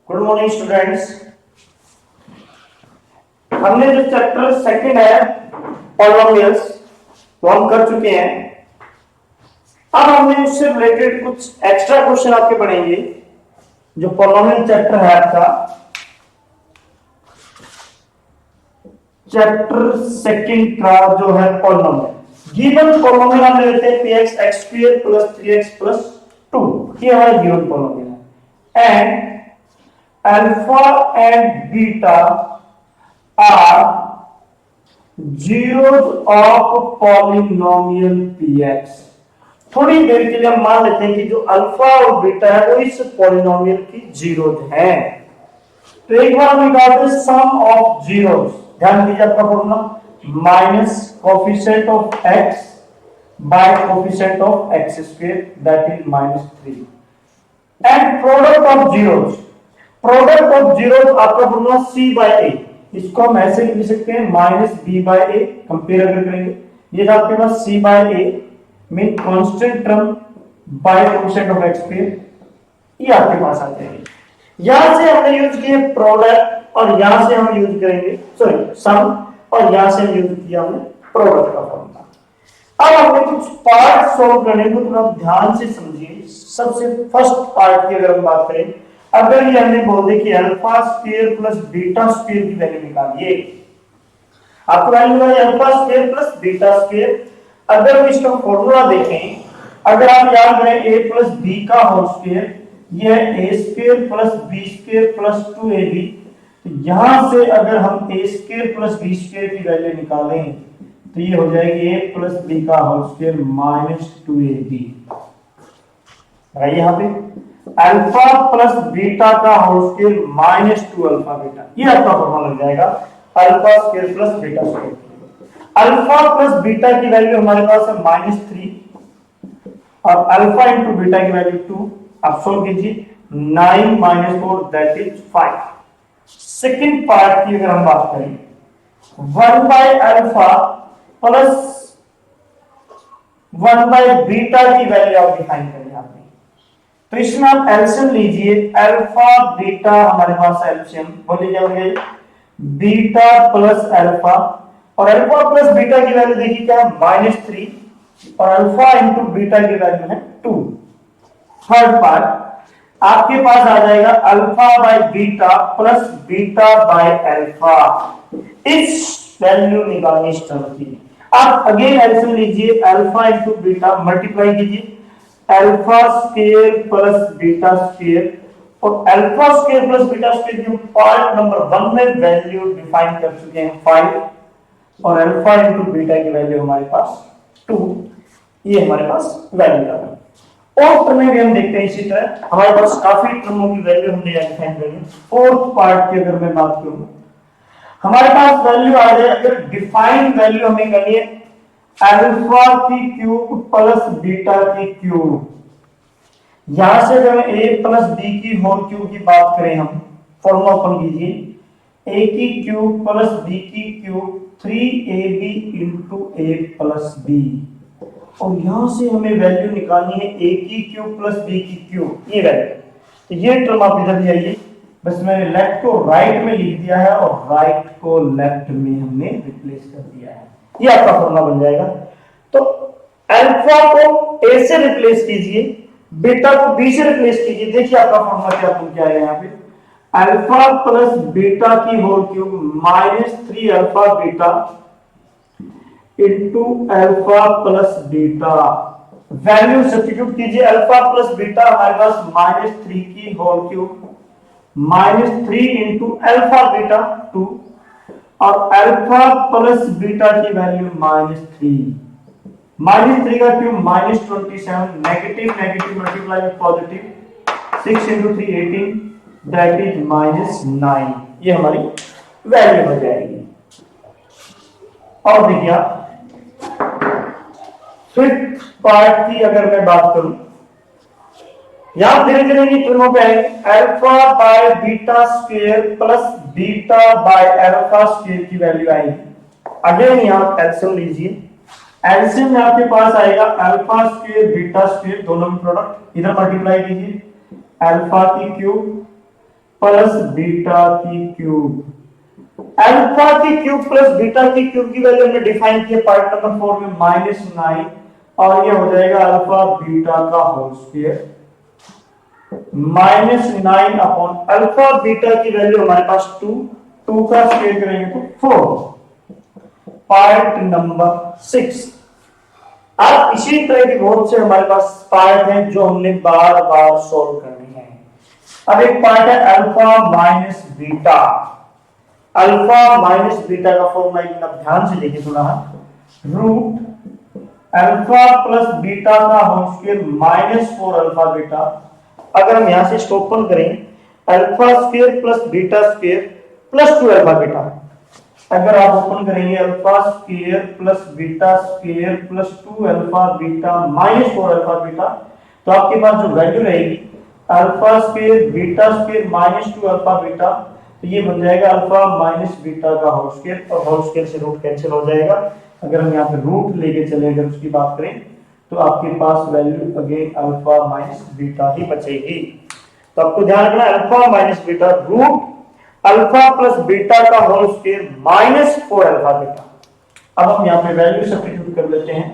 Good morning students. हमने जो chapter second है पॉलिनोमियल्स वो हम कर चुके हैं। अब हमने उससे रिलेटेड कुछ एक्स्ट्रा क्वेश्चन आपके पढ़ेंगे। जो पॉलिनोमियल चैप्टर है आपका चैप्टर सेकंड का जो है पॉलिनोमियल। गिवन पॉलिनोमियल हम लेते हैं px x² + 3x + 2। ये हमारा गिवन पॉलिनोमियल है and alpha and beta are zeros of polynomial px। थोड़ी देर के लिए हम मान लेते हैं कि जो अल्फा और बीटा है वो इस पॉलिनोमियल की जीरोस है। तो एक बार हम निकालते हैं सम ऑफ जीरोस। ध्यान दीजिए आपका formula minus coefficient of x bye coefficient of x² that is -3 and product of zeros. Product of zeros आपका फॉर्मूला c/a। इसको हम ऐसे लिख सकते हैं -b/a। कंपेयर अगर करेंगे ये था आपके पास c/a mean constant term by coefficient of x²। ये आपके पास आ जाएगा। यहां से हमने यूज किए प्रोडक्ट और यहां से हम यूज करेंगे सम और यहां से हम यूज किया हमने प्रोडक्ट का फॉर्मूला। अब हमने कुछ पार्ट सॉल्व करने को थोड़ा ध्यान से समझिए। सबसे फर्स्ट पार्ट की अगर हम बात करें, अगर ये हमने बोल दे कि alpha square plus beta square की वैल्यू निकालिए, आपको वैल्यू है alpha square plus beta square. अगर हम इसका फॉर्मूला देखें, अगर आप याद करें a प्लस b का होल स्क्वायर, ये a square plus b square plus 2ab। तो यहां से अगर हम a square plus b square की वैल्यू निकालें तो ये हो जाएगी a प्लस b का होल स्क्वायर -2ab। यहां पे अल्फा प्लस बीटा का होल स्क्वायर -2 अल्फा बीटा। ये आपका फॉर्मूला लग जाएगा alpha square plus beta square. Alpha plus beta की वैल्यू हमारे पास है -3 और अल्फा इंटू बीटा की वैल्यू 2। आप सॉल्व कीजिए 9 - 4 दैट इज 5। सेकंड पार्ट की अगर हम बात करें 1/अल्फा प्लस 1/बीटा की वैल्यू आप डिफाइन करें आपने। तो इसमें आप एलसीएम लीजिए। अल्फा बीटा हमारे पास एलसीएम बोलिए क्या होंगे बीटा प्लस अल्फा और अल्फा प्लस बीटा की वैल्यू देखिए क्या है -3 और अल्फा इंटू बीटा की वैल्यू है 2। थर्ड पार्ट आपके पास आ जाएगा alpha by beta plus beta by alpha. इस वैल्यू निकालनी इस टर्म की। आप अगेन एलसीएम लीजिए अल्फा इंटू बीटा मल्टीप्लाई कीजिए alpha square plus beta square और alpha square plus beta square की पार्ट नंबर 1 में वैल्यू डिफाइन कर चुके हैं 5 और अल्फा इंटू बीटा की वैल्यू हमारे पास 2। ये हमारे पास वैल्यू आ गई। और टर्म में भी हम देखते हैं इसी तरह हमारे पास काफी टर्मों की वैल्यू हमने डिफाइन कर ली। फोर्थ पार्ट की अगर मैं बात करूं हमारे पास वैल्यू आ जाए, अगर डिफाइन वैल्यू हमें करनी है अल्फा की क्यूब प्लस बीटा की क्यूब। यहां से अगर a प्लस b की होल क्यूब की बात करें हम फॉर्मूला ओपन कीजिए a की क्यूब प्लस b की cube 3ab into a plus b और यहां से हमें वैल्यू निकालनी है a की क्यूब प्लस b की क्यूब। ये वैल्यू तो ये टर्म आप इधर ले आइए। बस मैंने लेफ्ट को राइट में लिख दिया है और राइट को लेफ्ट में हमने रिप्लेस कर दिया है। ये आपका फॉर्मूला बन जाएगा। तो अल्फा को a से रिप्लेस कीजिए, बीटा को b से रिप्लेस कीजिए। देखिए आपका फॉर्मूला क्या बन जाएगा यहाँ पे अल्फा प्लस बीटा की whole cube -3 alpha beta into alpha plus beta. Value substitute कीजिए अल्फा प्लस बीटा हमारे पास -3 की whole cube -3 into alpha beta 2 और अल्फा प्लस बीटा की वैल्यू -3 का cube -27 negative negative multiply with positive 6 into 3 18 that is -9। ये हमारी value हो जाएगी। और देखिए फिफ्थ पार्ट की अगर मैं बात करूं यहां धीरे धीरे ये टर्मों पे आएंगे alpha by beta square plus beta by alpha square की वैल्यू आएगी। अगेन यहां एलसीएम लीजिए। एलसीएम में आपके पास आएगा अल्फा स्क्वायर बीटा स्क्वायर दोनों में प्रोडक्ट इधर मल्टीप्लाई कीजिए अल्फा की क्यूब प्लस बीटा की क्यूब। अल्फा की क्यूब प्लस बीटा की क्यूब की वैल्यू हमने डिफाइन की है पार्ट नंबर 4 में -9, और ये हो जाएगा अल्फा बीटा का whole square -9 upon alpha beta की वैल्यू हमारे पास 2 का स्क्वायर करेंगे तो 4। Part number 6। अब इसी तरह के बहुत से हमारे पास पार्ट हैं जो हमने बार बार सॉल्व करने हैं। अब एक पार्ट है alpha minus beta. Alpha minus beta का फॉर्मूला एक मिनट ध्यान से देखिए थोड़ा, रूट अल्फा प्लस बीटा का होल स्क्वायर -4 अल्फा बीटा। अगर हम यहां से इसको ओपन करें, alpha square plus beta square plus 2 alpha beta. अगर आप ओपन करेंगे alpha square plus beta square plus 2 alpha beta -4 alpha beta, तो आपके पास जो वैल्यू रहेगी alpha square beta square -2 alpha beta, तो ये बन जाएगा अल्फा माइनस बीटा का होल स्क्वायर, और होल स्क्वायर से रूट कैंसिल हो जाएगा। अगर हम यहाँ पे रूट लेके चले, अगर उसकी बात करें तो आपके पास value again alpha minus beta ही बचेगी। तो आपको ध्यान रखना alpha minus beta root alpha plus beta का होल स्क्वायर -4 अल्फा बीटा। अब हम यहाँ पे वैल्यू सब्स्टिट्यूट कर लेते हैं।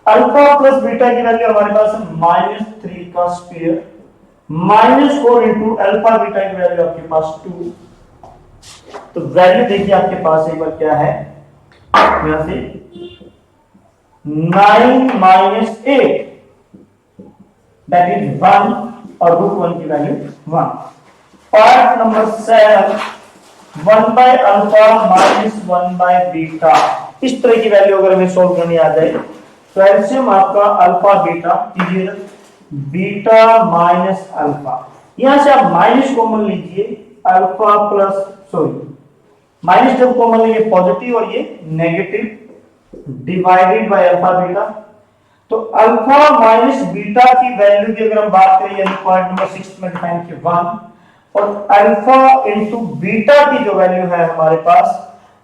अल्फा प्लस बीटा की वैल्यू हमारे पास है -3 का स्क्वायर -4 इंटू अल्फा बीटा की वैल्यू आपके पास 2। तो वैल्यू देखिए आपके पास एक बार क्या है, यहां से 9 माइनस 8 दैट इज 1 और √1 की value 1। Part number 7 1 by alpha minus 1 by beta. इस तरह की वैल्यू अगर हमें सोल्व करनी आ जाए तो एलसीएम आपका अल्फा बीटा कीजिए, बीटा माइनस अल्फा, यहां से आप माइनस कॉमन लीजिए, अल्फा प्लस माइनस जब कॉमन लेंगे पॉजिटिव और ये negative divided by alpha beta. तो अल्फा माइनस बीटा की वैल्यू की अगर हम बात करें, यानी पॉइंट नंबर 6 में डिफाइन किया 1, और अल्फा इनटू बीटा की जो वैल्यू है हमारे पास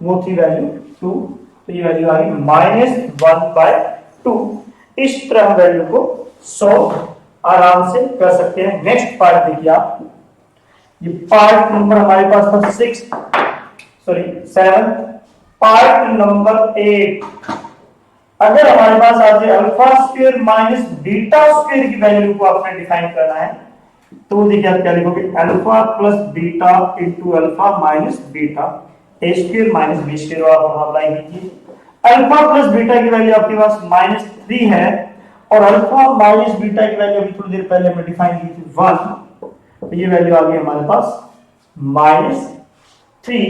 वो थी वैल्यू 2, तो ये वैल्यू आ गई -1/2। इस तरह हम वैल्यू को सॉल्व आराम से कर सकते हैं। नेक्स्ट पार्ट देखिए आप, ये पार्ट नंबर हमारे पास था 7। Part number 8। अगर हमारे पास आज alpha square minus beta square की वैल्यू को आपने डिफाइन करना है, तो देखिए आप क्या लिखोगे, alpha plus beta into alpha minus beta A square minus B square आप अप्लाई कीजिए। अल्फा प्लस बीटा की वैल्यू आपके पास -3 है, और अल्फा माइनस बीटा की वैल्यू अभी थोड़ी देर पहले हमने डिफाइन की थी 1, तो ये वैल्यू आ गई हमारे पास -3।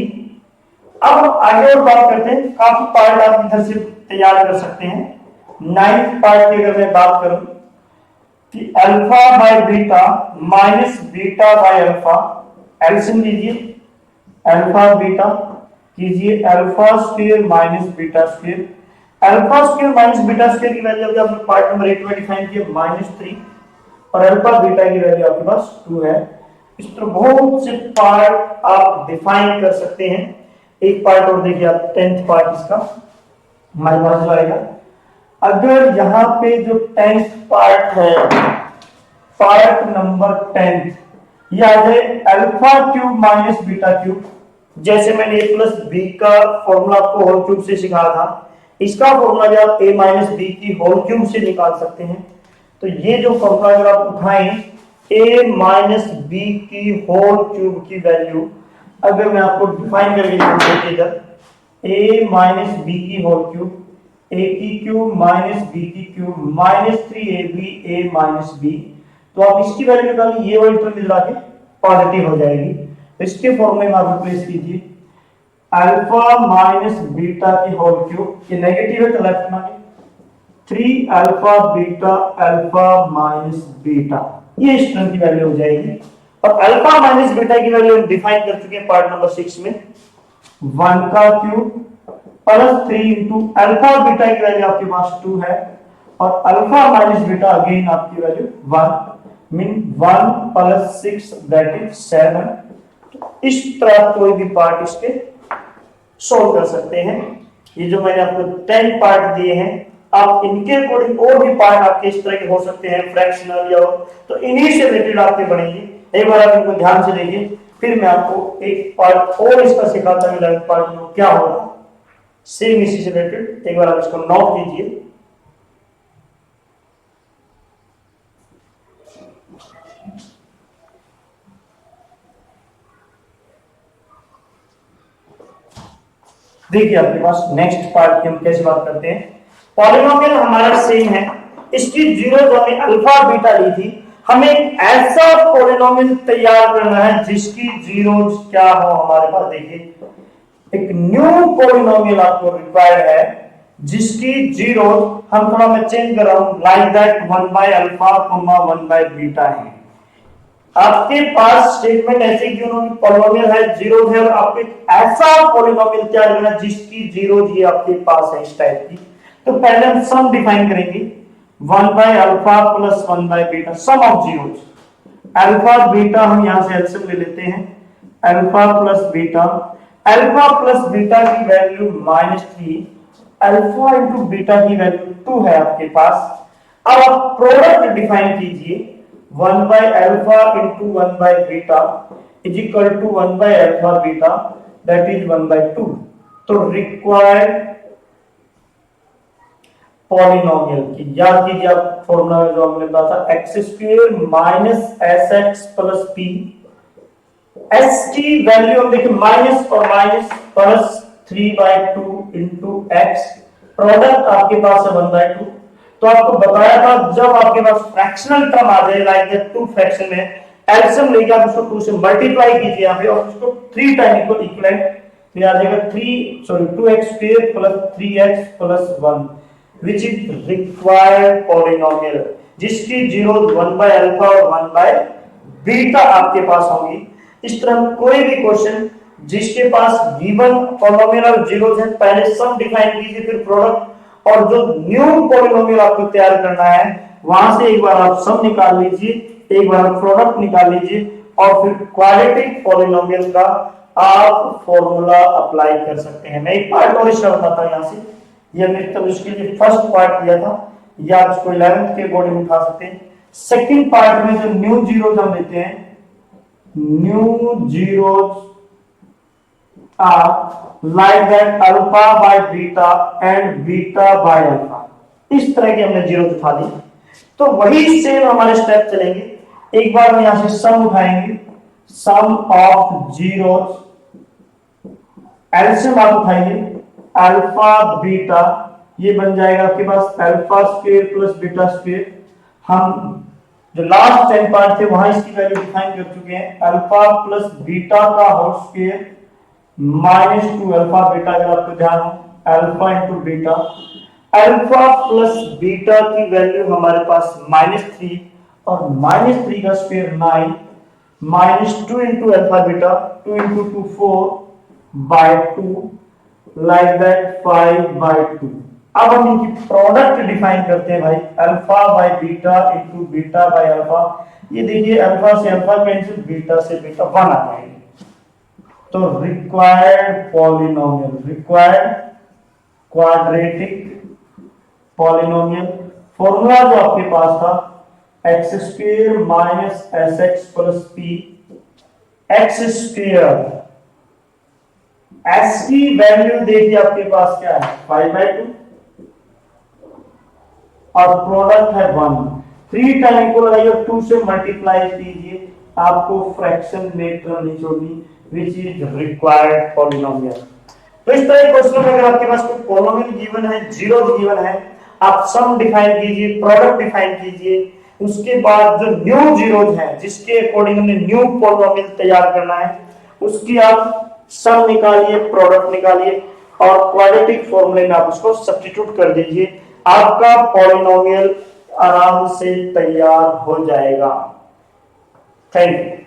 अब हम आगे और बात करते हैं, काफी पार्ट आप इधर से तैयार कर सकते हैं। 9th पार्ट की अगर मैं बात करूं कि alpha by beta minus beta by alpha, LCM लीजिए, अल्फा बीटा कीजिए alpha square minus beta square. Alpha square minus beta square की वैल्यू अभी आपने पार्ट नंबर 8 में डिफाइन किया -3, और अल्फा बीटा की वैल्यू आपके पास 2 है। इस तरह बहुत से पार्ट आप डिफाइन कर सकते हैं। एक पार्ट और देखिए आप, 10th पार्ट इसका हमारे पास जो आएगा, अगर यहां पे जो 10th पार्ट है, पार्ट नंबर 10, ये आ जाए alpha cube minus beta cube. जैसे मैंने a प्लस बी का फॉर्मूला आपको होल क्यूब से सिखाया था, इसका फॉर्मूला भी आप a माइनस बी की होल क्यूब से निकाल सकते हैं। तो ये जो फॉर्मूला अगर आप उठाएं, a माइनस बी की होल क्यूब की वैल्यू अगर मैं आपको डिफाइन करके देखिए इधर, a माइनस बी की होल क्यूब, a की क्यूब माइनस बी की cube -3ab a minus B. तो आप इसकी वैल्यू निकालिए, ये वाली टर्म मिला के पॉजिटिव हो जाएगी। तो इसके फॉर्मूले में आप रिप्लेस कीजिए अल्फा माइनस बीटा की होल क्यूब, ये नेगेटिव है तो लेफ्ट में 3 alpha beta alpha minus beta, ये इस टर्म की वैल्यू हो जाएगी। और अल्फा माइनस बीटा की वैल्यू हम डिफाइन कर चुके हैं पार्ट नंबर 6 में, 1 का cube plus 3 into alpha beta की वैल्यू आपके पास 2 है, और अल्फा माइनस बीटा अगेन आपकी value 1, mean 1 plus 6 that is 7। इस तरह कोई भी पार्ट इसके सोल्व कर सकते हैं। ये जो मैंने आपको 10 पार्ट दिए हैं, आप इनके अकॉर्डिंग और भी पार्ट आपके इस तरह के हो सकते हैं, फ्रैक्शनल या, तो इन्हीं से रिलेटेड आपके बनेंगे। एक बार आप इनको ध्यान से देखिए, फिर मैं आपको एक पार्ट और इसका सिखाता हूँ 11th पार्ट में क्या होगा सेम इसी से रिलेटेड। एक बार आप इसको नोट कीजिए। देखिए आपके पास नेक्स्ट पार्ट की हम कैसे बात करते हैं। पॉलिनोमियल हमारा सेम है, इसकी जीरोज हमने अल्फा बीटा ली थी, हमें ऐसा पॉलिनोमियल तैयार करना है जिसकी जीरोज क्या हो हमारे पास। देखिए एक न्यू पॉलिनोमियल आपको रिक्वायर्ड है जिसकी जीरोज हम थोड़ा मैं चेंज कर रहा हूं, like that 1 by alpha 1 by beta है। आपके पास स्टेटमेंट ऐसे क्यों पॉलिनोमियल है, जीरो है, और आपको ऐसा पॉलिनोमियल तैयार करना जिसकी जीरो ही आपके पास है इस टाइप की। तो पहले हम सम डिफाइन करेंगे, 1 by alpha plus 1 by beta, sum of zeros. Alpha beta हम यहां से एलसीएम ले लेते हैं, alpha plus beta, alpha plus beta की वैल्यू -3, अल्फा इंटू बीटा की वैल्यू 2 है आपके पास। अब आप प्रोडक्ट डिफाइन कीजिए, 1 by alpha into 1 by beta is equal to 1 by alpha beta, that is 1 by 2। तो रिक्वायर्ड पॉलिनोमियल की याद कीजिए आप फॉर्मूला जो हमने बताया था, x square minus S x plus P. S की वैल्यू हम देखिए माइनस और minus plus 3/2 into x, product आपके पास है 1/2। तो आपको बताया था जब आपके पास फ्रैक्शनल टर्म आ जाए लाइक दैट टू फ्रैक्शन में एलसीएम लेके आप उसको 2 से मल्टीप्लाई कीजिए यहां पे और उसको 3 टाइम इक्वल इक्विवेलेंट, तो आ जाएगा 2x square plus 3x plus 1 which is required polynomial जिसकी जीरोस 1 बाय अल्फा और 1 बाय बीटा आपके पास होंगी। इस तरह कोई भी क्वेश्चन जिसके पास गिवन पॉलिनोमियल और जीरोस है, पहले सम डिफाइन कीजिए फिर प्रोडक्ट, और जो न्यू पॉलिनोमियल आपको तैयार करना है वहां से एक बार आप सम निकाल लीजिए, एक बार आप प्रोडक्ट निकाल लीजिए और फिर क्वाड्रेटिक पॉलिनोमियल का आप फॉर्मूला अप्लाई कर सकते हैं। मैं एक पार्ट और इसका बताता हूं यहां से, ये हमने तब इसके लिए फर्स्ट पार्ट किया था, या आप इसको 11th के अकॉर्डिंग उठा सकते हैं। सेकंड पार्ट में जो न्यू जीरोस हम देते हैं, new zeros like that alpha by beta and beta by alpha, इस तरह की हमने जीरो उठा ली। तो वही सेम हमारे स्टेप चलेंगे। एक बार हम यहां से सम उठाएंगे, सम ऑफ जीरोस, एलसीएम आप उठाइए, अल्फा बीटा, ये बन जाएगा आपके पास alpha square plus beta square. हम जो लास्ट 10 पार्ट थे वहां इसकी वैल्यू डिफाइन कर चुके हैं, अल्फा प्लस बीटा का होल स्क्वायर -2 अल्फा बीटा, अगर आपको ध्यान हो alpha into beta, alpha plus beta की वैल्यू हमारे पास -3 और -3 का square 9, -2 into alpha beta, 2 into 2 4/2 like that 5/2। अब हम इनकी प्रोडक्ट डिफाइन करते हैं भाई, alpha by beta into beta by alpha. ये देखिए अल्फा से अल्फा कैंसिल, बीटा से बीटा 1 आ जाएगा। तो required polynomial, required quadratic polynomial, formula जो आपके पास था x square minus S x plus P, x square, S की वैल्यू देखिए आपके पास क्या है 5/2 और प्रोडक्ट है 1, 3 टाइम को लगाइए और 2 से मल्टीप्लाई कीजिए, आपको फ्रैक्शन में टर्म नहीं छोड़नी, which is required polynomial। तो इस तरह के क्वेश्चन में अगर आपके पास कोई पॉलिनोमियल गिवन है, जीरो गिवन है, आप सम डिफाइन कीजिए, प्रोडक्ट डिफाइन कीजिए, उसके बाद जो न्यू जीरोज है जिसके अकॉर्डिंग हमने न्यू पॉलिनोमियल तैयार करना है उसकी आप सम निकालिए, प्रोडक्ट निकालिए और क्वाड्रेटिक फॉर्मूले में आप उसको सब्स्टिट्यूट कर दीजिए, आपका पॉलिनोमियल आराम से तैयार हो जाएगा। Thank you.